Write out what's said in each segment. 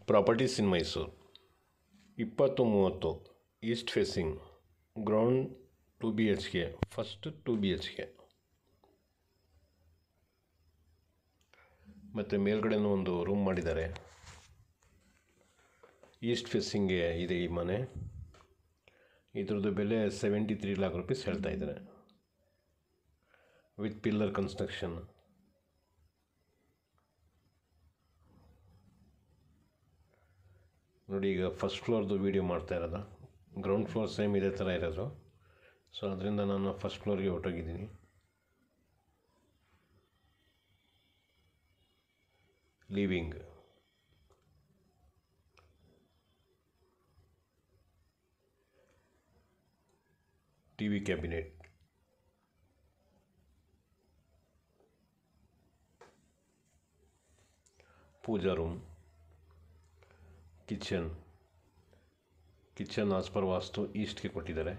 Properties ಇನ್ Mysuru 20-30 East facing ground 2 BHK first 2 BHK ಮತ್ತು ಮೇಲ್ಗಡೆನೂ ಒಂದು room ಮಾಡಿದ್ದಾರೆ. ಈಸ್ಟ್ ಫೇಸಿಂಗ್ಗೆ ಇದೆ ಈ ಮನೆ. ಇದ್ರದ್ದು ಬೆಲೆ 73 lakh rupees ಹೇಳ್ತಾ ಇದ್ದಾರೆ ವಿತ್ ಪಿಲ್ಲರ್ ಕನ್ಸ್ಟ್ರಕ್ಷನ್. ನೋಡಿ, ಈಗ ಫಸ್ಟ್ ಫ್ಲೋರ್ದು ವೀಡಿಯೋ ಮಾಡ್ತಾ ಇರೋದು. ಗ್ರೌಂಡ್ ಫ್ಲೋರ್ ಸೇಮ್ ಇದೇ ಥರ ಇರೋದು. ಸೊ ಅದರಿಂದ ನಾನು ಫಸ್ಟ್ ಫ್ಲೋರ್ಗೆ ಹೊರಟೋಗಿದ್ದೀನಿ. ಲಿವಿಂಗ್, TV ಕ್ಯಾಬಿನೆಟ್, ಪೂಜಾ ರೂಮ್, ಕಿಚನ್ ಆಸ್ ಪರ್ ವಾಸ್ತು ಈಸ್ಟ್ಗೆ ಕೊಟ್ಟಿದ್ದಾರೆ.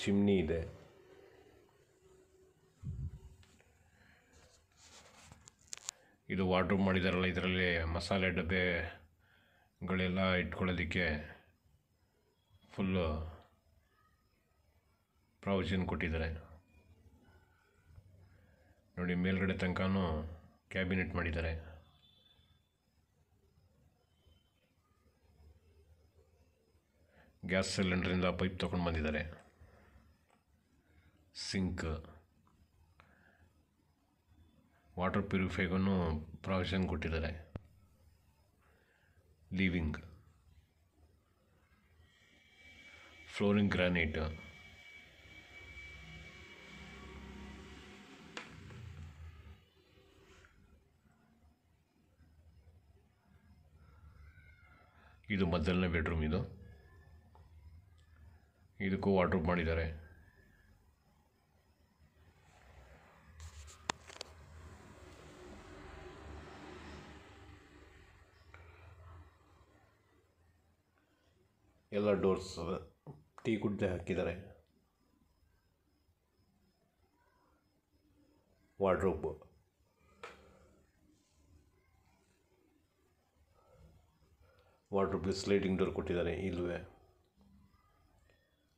ಚಿಮ್ನಿ ಇದೆ. ಇದು ವಾರ್ಡ್ರೋಬ್ ಮಾಡಿದಾರಲ್ಲ, ಇದರಲ್ಲಿ ಮಸಾಲೆ ಡಬ್ಬೆಗಳೆಲ್ಲ ಇಟ್ಕೊಳ್ಳೋದಕ್ಕೆ ಫುಲ್ಲು ಪ್ರಾವಿಷನ್ ಕೊಟ್ಟಿದ್ದಾರೆ. ನೋಡಿ, ಮೇಲ್ಗಡೆ ತನಕನೂ ಕ್ಯಾಬಿನೆಟ್ ಮಾಡಿದ್ದಾರೆ. ಗ್ಯಾಸ್ ಸಿಲಿಂಡ್ರಿಂದ ಪೈಪ್ ತೊಗೊಂಡು ಬಂದಿದ್ದಾರೆ. ಸಿಂಕ್, ವಾಟರ್ ಪ್ಯೂರಿಫೈಗೂ ಪ್ರಾವಿಷನ್ ಕೊಟ್ಟಿದ್ದಾರೆ. ಲಿವಿಂಗ್, ಫ್ಲೋರಿಂಗ್ ಗ್ರಾನೈಟ್, ಇದು ಮೊದಲನೇ ಬೆಡ್ರೂಮ್. ಇದಕ್ಕೂ ವಾರ್ಡ್ರೋಬ್ ಮಾಡಿದ್ದಾರೆ. ಎಲ್ಲ ಡೋರ್ಸ್ ಟೀ ಕುಡ್ದೆ ಹಾಕಿದ್ದಾರೆ. ವಾರ್ಡ್ರೋಬ್, ವಾರ್ಡ್ರೋಬ್ಗೆ ಸ್ಲೈಡಿಂಗ್ ಡೋರ್ ಕೊಟ್ಟಿದ್ದಾರೆ. ಇಲ್ಲವೇ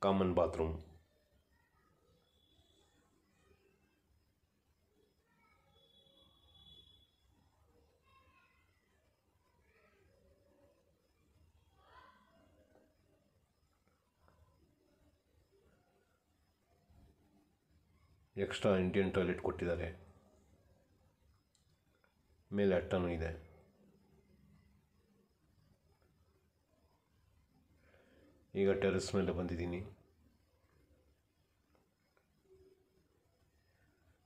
common bathroom, extra Indian toilet ಕೊಟ್ಟಿದ್ದಾರೆ. ಮೇಲೆ ಅಟ್ಟನೂ ಇದೆ. ಈಗ ಟೆರೆಸ್ ಮೇಲೆ ಬಂದಿದ್ದೀನಿ.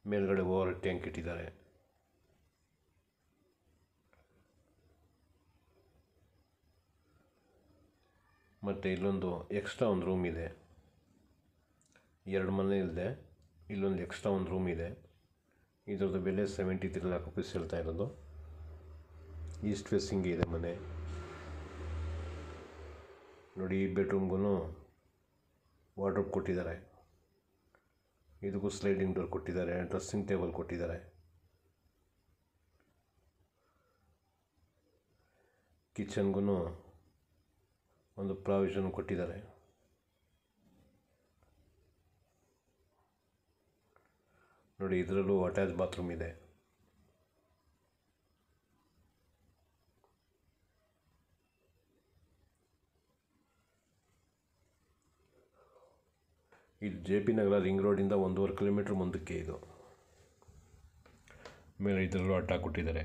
ಮೇಲ್ಗಡೆ ಓವರ್ ಟ್ಯಾಂಕ್ ಇಟ್ಟಿದ್ದಾರೆ. ಮತ್ತು ಇಲ್ಲೊಂದು ಎಕ್ಸ್ಟ್ರಾ ಒಂದು ರೂಮ್ ಇದೆ. 2 ಮನೆ ಇದೆ. ಇಲ್ಲೊಂದು ಎಕ್ಸ್ಟ್ರಾ ಒಂದು ರೂಮ್ ಇದೆ. ಇದರದ್ದು ಬೆಲೆ 73 lakh rupees ಹೇಳ್ತಾ ಇರೋದು. ಈಸ್ಟ್ ಫೇಸಿಂಗ್ ಇದೆ ಮನೆ. ನೋಡಿ, ಈ ಬೆಡ್ರೂಮ್ಗೂ ವಾರ್ಡ್ರೋಬ್ ಕೊಟ್ಟಿದ್ದಾರೆ. ಇದಕ್ಕೂ ಸ್ಲೈಡಿಂಗ್ ಡೋರ್ ಕೊಟ್ಟಿದ್ದಾರೆ. ಡ್ರೆಸ್ಸಿಂಗ್ ಟೇಬಲ್ ಕೊಟ್ಟಿದ್ದಾರೆ. ಕಿಚನ್ಗೂ ಒಂದು ಪ್ರಾವಿಷನ್ ಕೊಟ್ಟಿದ್ದಾರೆ. ನೋಡಿ, ಇದರಲ್ಲೂ ಅಟ್ಯಾಚ್ ಬಾತ್ರೂಮ್ ಇದೆ. ಇದು JP ನಗರ ರಿಂಗ್ ರೋಡಿಂದ 1.5 kilometer ಮುಂದಕ್ಕೆ. ಇದು ಮೇಲೆ ಇದರಲ್ಲೂ ಅಟ್ಟ ಕೊಟ್ಟಿದ್ದಾರೆ.